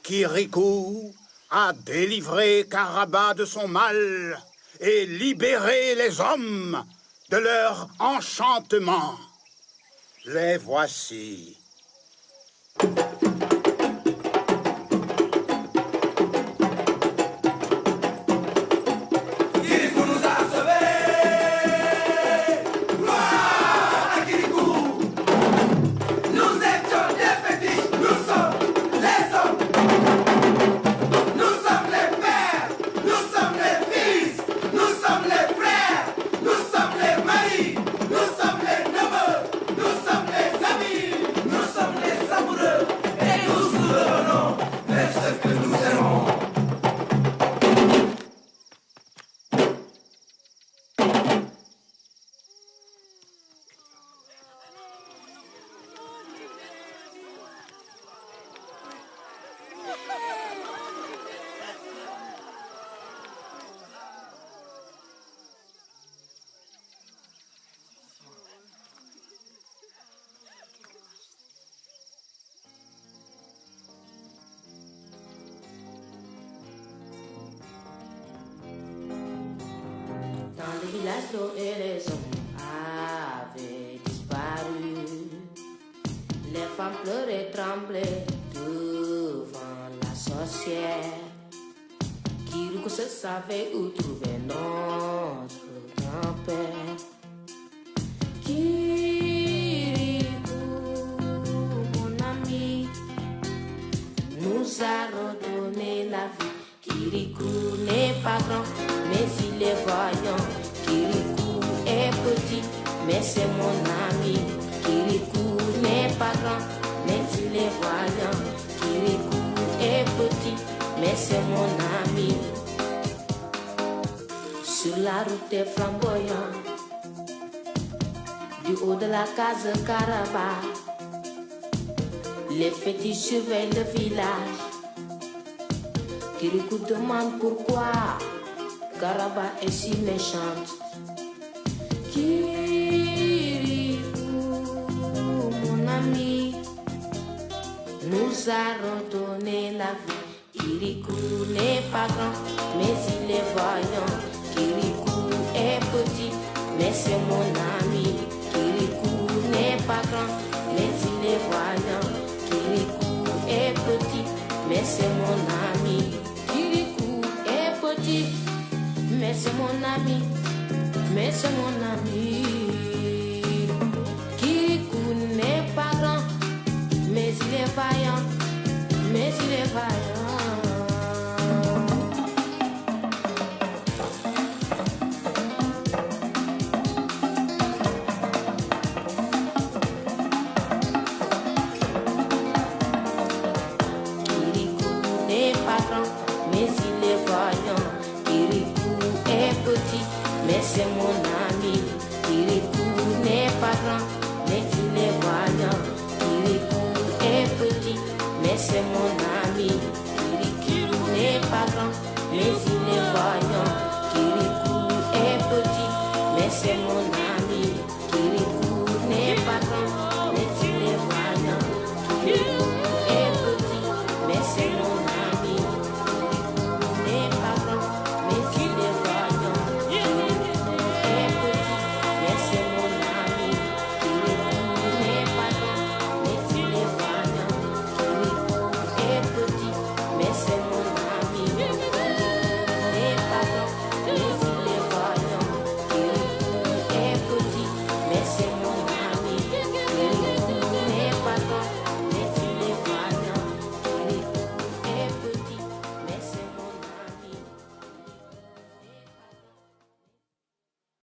Kirikou a délivré Karaba de son mal et libéré les hommes de leur enchantement. Les voici. Nous sommes les nous aimons. Dans le village, l'eau et les hommes avaient disparu. Les femmes pleuraient, tremblaient devant la sorcière. Kirikou se savait où trouver notre grand-père. Kirikou, mon ami, nous a redonné la vie. Kirikou n'est pas grand, mais il est voyant. Kirikou est petit, mais c'est mon ami. Kirikou n'est pas grand, mais il est voyant. Kirikou est petit, mais c'est mon ami. Sur la route des flamboyants, du haut de la case Caraba, les fétiches surveillent le village. Kirikou demande pourquoi Caraba est si méchante. Kirikou, mon ami, nous a redonné la vie. Kirikou n'est pas grand, mais il est voyant. Kirikou est petit, mais c'est mon ami. Kirikou n'est pas grand, mais il est voyant. Kirikou est petit, mais c'est mon ami. Kirikou est petit, mais c'est mon ami, mais c'est mon ami. Kirikou n'est pas grand, mais il est vaillant, mais il est vaillant. Kirikou n'est pas grand, mais il est vaillant. Kirikou est petit, mais c'est mon ami. Kirikou n'est pas grand, mais il est vaillant. Kirikou est petit, mais c'est mon ami. Kirikou n'est pas grand, mais il est vaillant. Kirikou est petit, mais c'est mon ami.